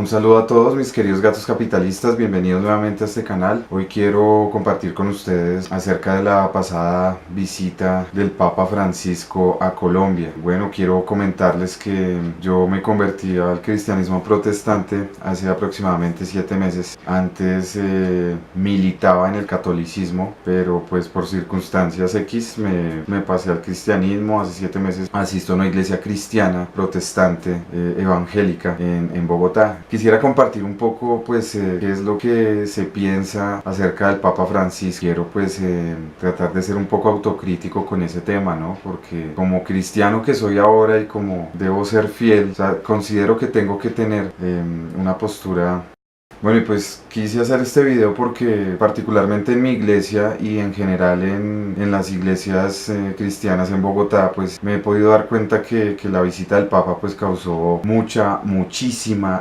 Un saludo a todos mis queridos gatos capitalistas, bienvenidos nuevamente a este canal. Hoy quiero compartir con ustedes acerca de la pasada visita del Papa Francisco a Colombia. Bueno, quiero comentarles que yo me convertí al cristianismo protestante hace aproximadamente 7 meses. Antes militaba en el catolicismo, pero pues por circunstancias X me pasé al cristianismo. Hace 7 meses asisto a una iglesia cristiana protestante evangélica en Bogotá. Quisiera compartir un poco pues qué es lo que se piensa acerca del Papa Francisco. Quiero pues tratar de ser un poco autocrítico con ese tema, ¿no? Porque como cristiano que soy ahora y como debo ser fiel, o sea, considero que tengo que tener una postura. Bueno, y pues quise hacer este video porque particularmente en mi iglesia y en general en las iglesias cristianas en Bogotá, pues me he podido dar cuenta que la visita del Papa pues causó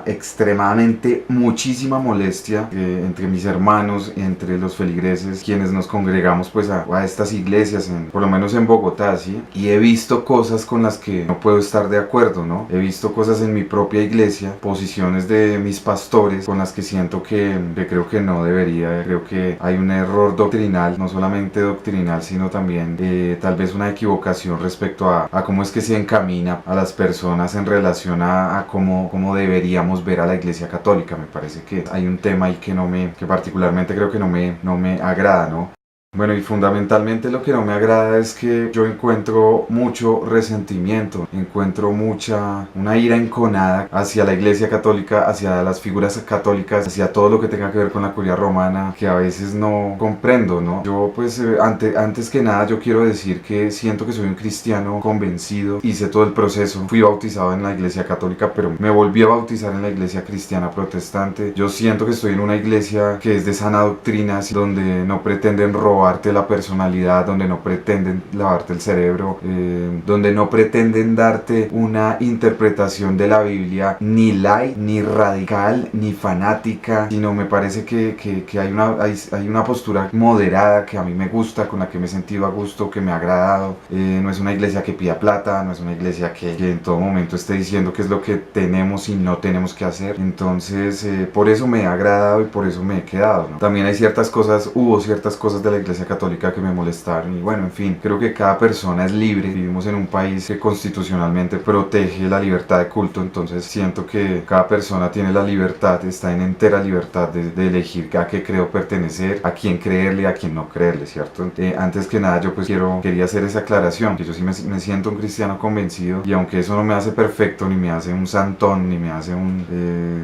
extremadamente muchísima molestia entre mis hermanos, entre los feligreses, quienes nos congregamos pues a estas iglesias, por lo menos en Bogotá, ¿sí? Y he visto cosas con las que no puedo estar de acuerdo, ¿no? He visto cosas en mi propia iglesia, posiciones de mis pastores con las que siento que creo que no debería. Creo que hay un error doctrinal, no solamente doctrinal, sino también tal vez una equivocación respecto a cómo es que se encamina a las personas en relación a cómo deberíamos ver a la Iglesia Católica. Me parece que hay un tema ahí que particularmente creo que no me agrada, ¿no? Bueno, y fundamentalmente lo que no me agrada es que yo encuentro mucho resentimiento, encuentro una ira enconada hacia la Iglesia Católica, hacia las figuras católicas, hacia todo lo que tenga que ver con la curia romana, que a veces no comprendo, ¿no? Yo pues antes que nada yo quiero decir que siento que soy un cristiano convencido, hice todo el proceso, fui bautizado en la Iglesia Católica, pero me volví a bautizar en la Iglesia Cristiana Protestante. Yo siento que estoy en una iglesia que es de sana doctrina, donde no pretenden robarte la personalidad, donde no pretenden lavarte el cerebro, donde no pretenden darte una interpretación de la Biblia ni light, ni radical, ni fanática, sino me parece que hay una postura moderada que a mí me gusta, con la que me he sentido a gusto, que me ha agradado. No es una iglesia que pida plata, no es una iglesia que en todo momento esté diciendo qué es lo que tenemos y no tenemos que hacer. Entonces por eso me ha agradado y por eso me he quedado, ¿no? También hubo ciertas cosas de la iglesia católica que me molestaron y bueno, en fin, creo que cada persona es libre. Vivimos en un país que constitucionalmente protege la libertad de culto, entonces siento que cada persona tiene la libertad, está en entera libertad de elegir a qué creo pertenecer, a quién creerle, a quién no creerle, ¿cierto? Antes que nada yo pues quería hacer esa aclaración, que yo sí me siento un cristiano convencido, y aunque eso no me hace perfecto, ni me hace un santón, ni me hace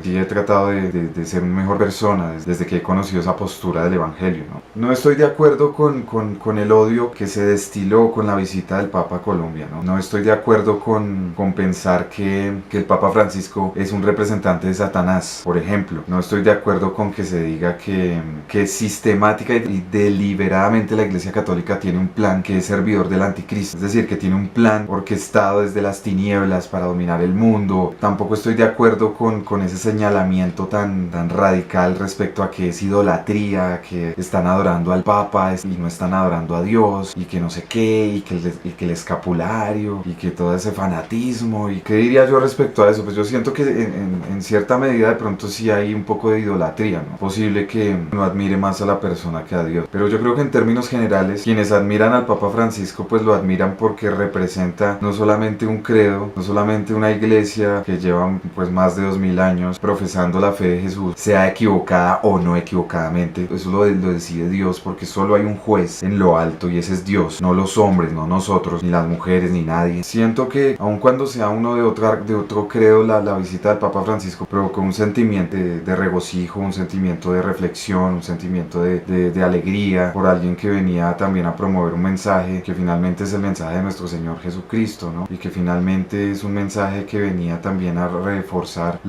sí he tratado de ser una mejor persona desde que he conocido esa postura del evangelio, ¿no? No estoy de acuerdo con el odio que se destiló con la visita del Papa a Colombia, ¿no? No estoy de acuerdo con pensar que el Papa Francisco es un representante de Satanás, por ejemplo. No estoy de acuerdo con que se diga que sistemática y deliberadamente la Iglesia Católica tiene un plan que es servidor del anticristo, es decir, que tiene un plan orquestado desde las tinieblas para dominar el mundo. Tampoco estoy de acuerdo con ese señalamiento tan radical respecto a que es idolatría, que están adorando al Papa y no están adorando a Dios, y que no sé qué, y que el escapulario, y que todo ese fanatismo. ¿Y qué diría yo respecto a eso? Pues yo siento que en cierta medida de pronto sí hay un poco de idolatría, ¿no? Posible que no admire más a la persona que a Dios, pero yo creo que en términos generales quienes admiran al Papa Francisco pues lo admiran porque representa no solamente un credo, no solamente una iglesia que lleva pues más de 2000 años profesando la fe de Jesús, sea equivocada o no equivocadamente. Eso lo decide Dios, porque solo hay un juez en lo alto y ese es Dios, no los hombres, no nosotros, ni las mujeres, ni nadie. Siento que aun cuando sea uno de otro credo, la visita del Papa Francisco provocó un sentimiento de regocijo, un sentimiento de reflexión, un sentimiento de alegría por alguien que venía también a promover un mensaje que finalmente es el mensaje de nuestro Señor Jesucristo, ¿no? Y que finalmente es un mensaje que venía también a reforzar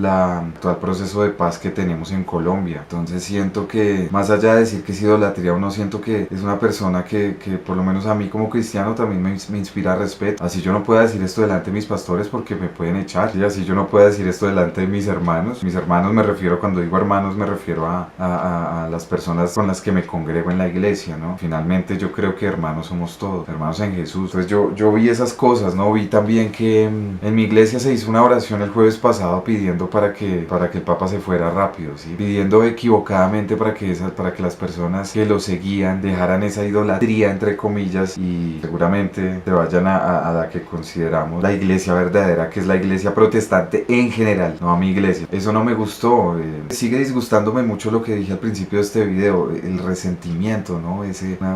todo el proceso de paz que tenemos en Colombia. Entonces siento que más allá de decir que es idolatría o no, siento que que es una persona que por lo menos a mí como cristiano también me inspira respeto. Así yo no puedo decir esto delante de mis pastores porque me pueden echar, y así yo no puedo decir esto delante de mis hermanos. Mis hermanos me refiero, cuando digo hermanos me refiero a las personas con las que me congrego en la iglesia, ¿no? Finalmente yo creo que hermanos somos todos, hermanos en Jesús. Entonces yo vi esas cosas, ¿no? Vi también que en mi iglesia se hizo una oración el jueves pasado pidiendo para que el Papa se fuera rápido, ¿sí? Pidiendo equivocadamente para que las personas que lo seguían dejaran esa idolatría, entre comillas, y seguramente se vayan a la que consideramos la iglesia verdadera, que es la iglesia protestante en general, no a mi iglesia. Eso no me gustó. Sigue disgustándome mucho lo que dije al principio de este video, el resentimiento, ¿no?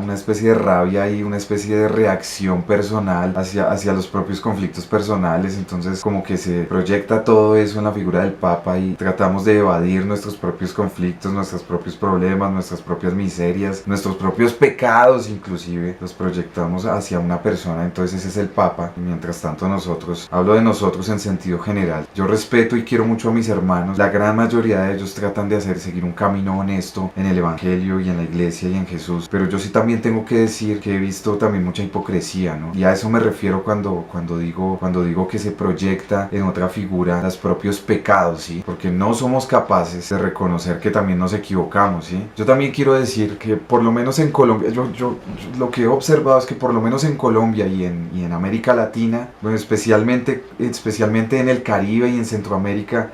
Una especie de rabia y una especie de reacción personal hacia los propios conflictos personales. Entonces como que se proyecta todo eso en la figura del Papa y tratamos de evadir nuestros propios conflictos, nuestros propios problemas, nuestras propias miserias, nuestros propios pecados, inclusive los proyectamos hacia una persona. Entonces ese es el Papa, y mientras tanto nosotros, hablo de nosotros en sentido general, yo respeto y quiero mucho a mis hermanos. La gran mayoría de ellos tratan de seguir un camino honesto en el evangelio y en la iglesia y en Jesús, pero yo sí también tengo que decir que he visto también mucha hipocresía, ¿no? Y a eso me refiero cuando digo que se proyecta en otra figura los propios pecados, ¿sí? Porque no somos capaces de reconocer que también nos equivocamos, ¿sí? Yo también quiero decir que por lo menos en Colombia, yo lo que he observado es que por lo menos en Colombia y en América Latina, bueno, especialmente en el Caribe y en Centroamérica,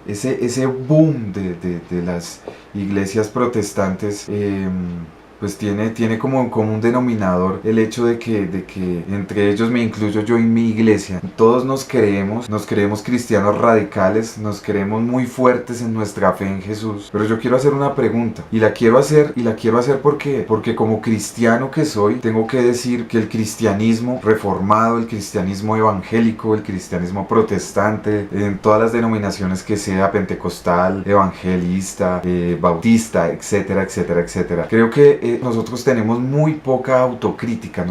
ese boom de las iglesias protestantes, pues tiene como un común denominador el hecho de que entre ellos me incluyo yo en mi iglesia. Todos nos creemos cristianos radicales, nos creemos muy fuertes en nuestra fe en Jesús. Pero yo quiero hacer una pregunta, y la quiero hacer porque como cristiano que soy, tengo que decir que el cristianismo reformado, el cristianismo evangélico, el cristianismo protestante, en todas las denominaciones que sea, pentecostal, evangelista, bautista, etcétera, etcétera, etcétera, creo que nosotros tenemos muy poca autocrítica.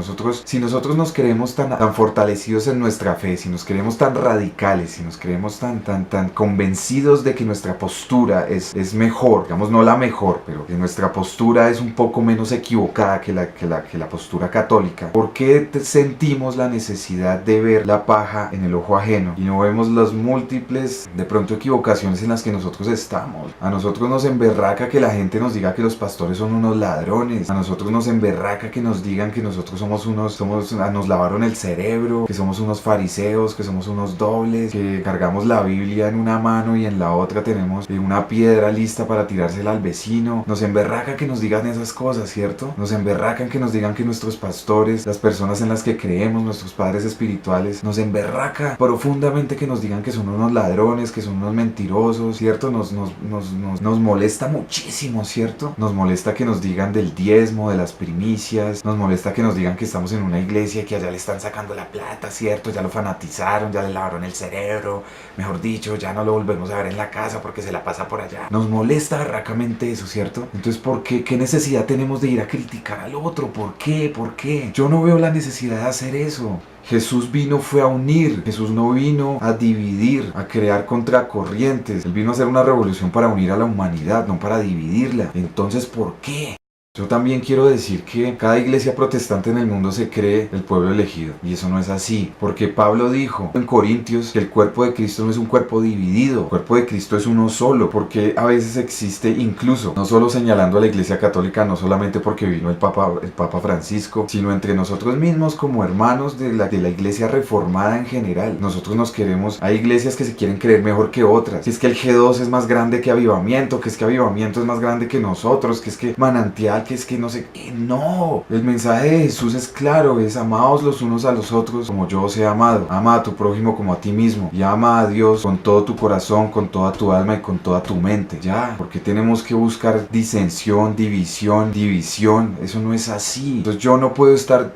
Si nosotros nos creemos tan fortalecidos en nuestra fe, si nos creemos tan radicales, si nos creemos tan convencidos de que nuestra postura es mejor, digamos no la mejor, pero que nuestra postura es un poco menos equivocada que la postura católica, ¿por qué sentimos la necesidad de ver la paja en el ojo ajeno y no vemos las múltiples, de pronto, equivocaciones en las que nosotros estamos? A nosotros nos emberraca que la gente nos diga que los pastores son unos ladrones. A nosotros nos emberraca que nos digan que nosotros nos lavaron el cerebro, que somos unos fariseos, que somos unos dobles, que cargamos la Biblia en una mano y en la otra tenemos una piedra lista para tirársela al vecino. Nos emberraca que nos digan esas cosas, ¿cierto? Nos emberracan que nos digan que nuestros pastores, las personas en las que creemos, nuestros padres espirituales, nos emberraca profundamente que nos digan que son unos ladrones, que son unos mentirosos, ¿cierto? Nos molesta muchísimo, ¿cierto? Nos molesta que nos digan del diezmo, de las primicias, nos molesta que nos digan que estamos en una iglesia y que allá le están sacando la plata, ¿cierto? Ya lo fanatizaron, ya le lavaron el cerebro, mejor dicho, ya no lo volvemos a ver en la casa porque se la pasa por allá. Nos molesta barracamente eso, ¿cierto? Entonces, ¿por qué? ¿Qué necesidad tenemos de ir a criticar al otro? ¿Por qué? ¿Por qué? Yo no veo la necesidad de hacer eso. Jesús fue a unir, Jesús no vino a dividir, a crear contracorrientes. Él vino a hacer una revolución para unir a la humanidad, no para dividirla. Entonces, ¿por qué? Yo también quiero decir que cada iglesia protestante en el mundo se cree el pueblo elegido, y eso no es así, porque Pablo dijo en Corintios que el cuerpo de Cristo no es un cuerpo dividido, el cuerpo de Cristo es uno solo, porque a veces existe incluso, no solo señalando a la iglesia católica, no solamente porque vino el Papa Francisco, sino entre nosotros mismos como hermanos de la iglesia reformada en general. Nosotros nos queremos, hay iglesias que se quieren creer mejor que otras, que es que el G2 es más grande que Avivamiento, que es que Avivamiento es más grande que nosotros, que es que Manantial, que es que no sé qué. No, el mensaje de Jesús es claro, es amaos los unos a los otros como yo os he amado. Ama a tu prójimo como a ti mismo, y ama a Dios con todo tu corazón, con toda tu alma y con toda tu mente. Ya, porque tenemos que buscar disensión, división, eso no es así. Entonces yo no puedo estar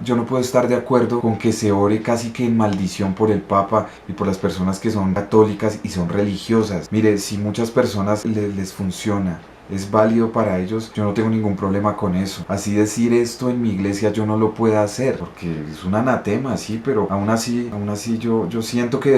de acuerdo con que se ore casi que en maldición por el Papa y por las personas que son católicas y son religiosas. Mire, si muchas personas les funciona es válido para ellos, yo no tengo ningún problema con eso. Así decir esto en mi iglesia yo no lo puedo hacer, porque es un anatema, sí, pero aún así yo siento que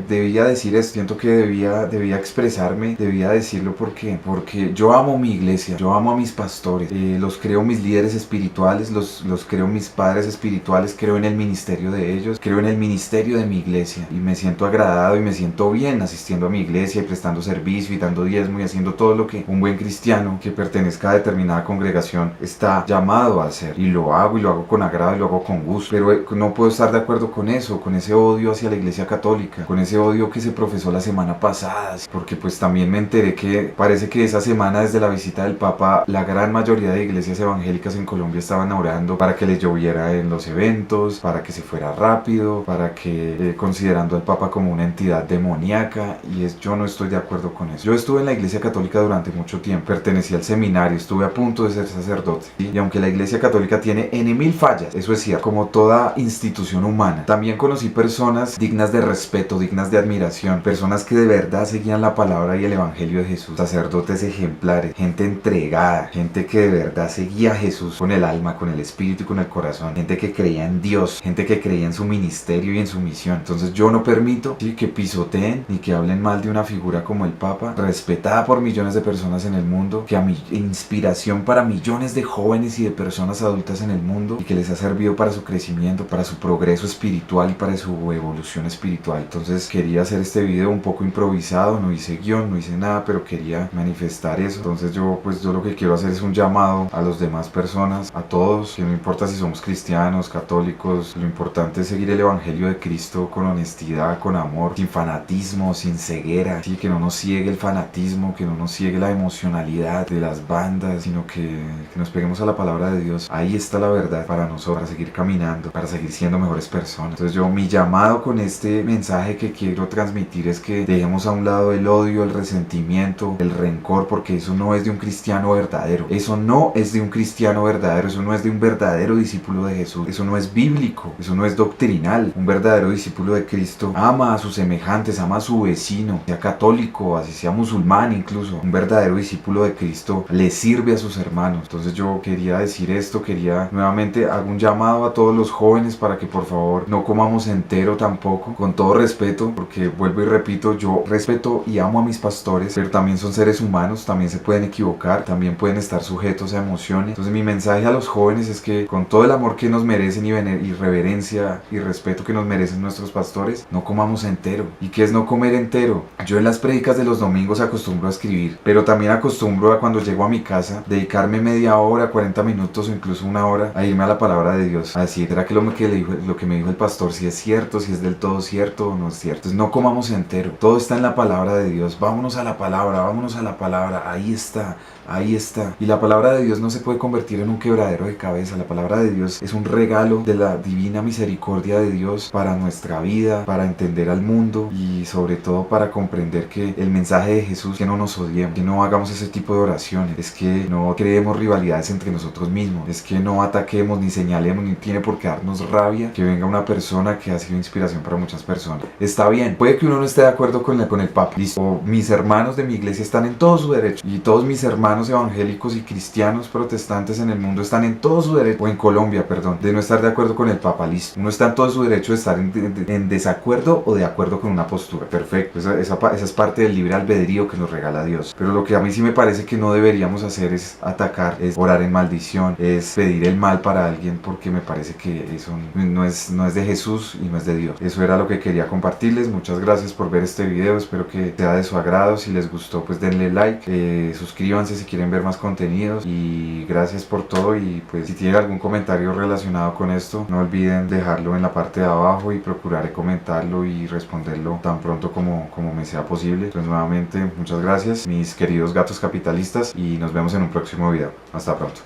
debía decir esto, siento que debía expresarme, debía decirlo porque yo amo mi iglesia, yo amo a mis pastores, los creo mis líderes espirituales, los creo mis padres espirituales, creo en el ministerio de ellos, creo en el ministerio de mi iglesia y me siento agradado y me siento bien asistiendo a mi iglesia y prestando servicio y dando diezmo y haciendo todo lo que un buen cristiano que pertenezca a determinada congregación está llamado a hacer, y lo hago con agrado y lo hago con gusto, pero no puedo estar de acuerdo con eso, con ese odio hacia la iglesia católica, con ese odio que se profesó la semana pasada, porque pues también me enteré que parece que esa semana desde la visita del Papa la gran mayoría de iglesias evangélicas en Colombia estaban orando para que les lloviera en los eventos, para que se fuera rápido, para que considerando al Papa como una entidad demoníaca, y yo no estoy de acuerdo con eso. Yo estuve en la iglesia católica durante mucho tiempo, pertenecí al seminario, estuve a punto de ser sacerdote, ¿sí? Y aunque la iglesia católica tiene mil fallas, eso es cierto, como toda institución humana, también conocí personas dignas de respeto, dignas de admiración, personas que de verdad seguían la palabra y el evangelio de Jesús, sacerdotes ejemplares, gente entregada, gente que de verdad seguía a Jesús con el alma, con el espíritu y con el corazón, gente que creía en Dios, gente que creía en su ministerio y en su misión. Entonces yo no permito, ¿sí?, que pisoteen ni que hablen mal de una figura como el Papa, respetada por millones de personas en el mundo, que inspiración para millones de jóvenes y de personas adultas en el mundo, y que les ha servido para su crecimiento, para su progreso espiritual y para su evolución espiritual. Entonces quería hacer este video un poco improvisado, no hice guión, no hice nada, pero quería manifestar eso. Entonces yo lo que quiero hacer es un llamado a las demás personas, a todos, que no importa si somos cristianos, católicos, lo importante es seguir el evangelio de Cristo con honestidad, con amor, sin fanatismo, sin ceguera, ¿sí? Que no nos ciegue el fanatismo, que no nos ciegue la emocionalidad de las bandas, sino que nos peguemos a la palabra de Dios. Ahí está la verdad para nosotros, para seguir caminando, para seguir siendo mejores personas. Entonces mi llamado con este mensaje que quiero transmitir es que dejemos a un lado el odio, el resentimiento, el rencor, porque eso no es de un cristiano verdadero. Eso no es de un cristiano verdadero, eso no es de un verdadero discípulo de Jesús, eso no es bíblico, eso no es doctrinal. Un verdadero discípulo de Cristo ama a sus semejantes, ama a su vecino, sea católico, así sea musulmán incluso. Un verdadero discípulo de Cristo le sirve a sus hermanos. Entonces yo quería decir esto, nuevamente hago un llamado a todos los jóvenes para que por favor no comamos entero tampoco, con todo respeto, porque vuelvo y repito, yo respeto y amo a mis pastores, pero también son seres humanos, también se pueden equivocar, también pueden estar sujetos a emociones. Entonces mi mensaje a los jóvenes es que con todo el amor que nos merecen y reverencia y respeto que nos merecen nuestros pastores, no comamos entero. ¿Y qué es no comer entero? Yo en las prédicas de los domingos acostumbro a escribir, pero también acostumbro a, cuando llego a mi casa, dedicarme media hora, 40 minutos o incluso una hora a irme a la palabra de Dios, a decir, ¿será que lo que me dijo el pastor si es cierto, si es del todo cierto o no es cierto? Entonces no comamos entero, todo está en la palabra de Dios. Vámonos a la palabra, ahí está. Ahí está. Y la palabra de Dios no se puede convertir en un quebradero de cabeza. La palabra de Dios es un regalo de la divina misericordia de Dios para nuestra vida, para entender al mundo y sobre todo para comprender que el mensaje de Jesús, que no nos odiemos, que no hagamos ese tipo de oraciones, es que no creemos rivalidades entre nosotros mismos, es que no ataquemos ni señalemos, ni tiene por qué darnos rabia que venga una persona que ha sido inspiración para muchas personas. Está bien, puede que uno no esté de acuerdo con el Papa, listo, o mis hermanos de mi iglesia están en todo su derecho, y todos mis hermanos evangélicos y cristianos protestantes en el mundo están en todo su derecho, o en Colombia, perdón, de no estar de acuerdo con el Papa, listo. Uno está en todo su derecho de estar en desacuerdo o de acuerdo con una postura, perfecto. Esa es parte del libre albedrío que nos regala Dios. Pero lo que a mí sí me parece que no deberíamos hacer es atacar, es orar en maldición, es pedir el mal para alguien, porque me parece que eso no es de Jesús y no es de Dios. Eso era lo que quería compartirles. Muchas gracias por ver este video, espero que sea de su agrado. Si les gustó, pues denle like, suscríbanse si quieren ver más contenidos, y gracias por todo. Y pues si tienen algún comentario relacionado con esto, no olviden dejarlo en la parte de abajo y procuraré comentarlo y responderlo tan pronto como me sea posible. Pues nuevamente muchas gracias, mis queridos gatos capitalistas, y nos vemos en un próximo video. Hasta pronto.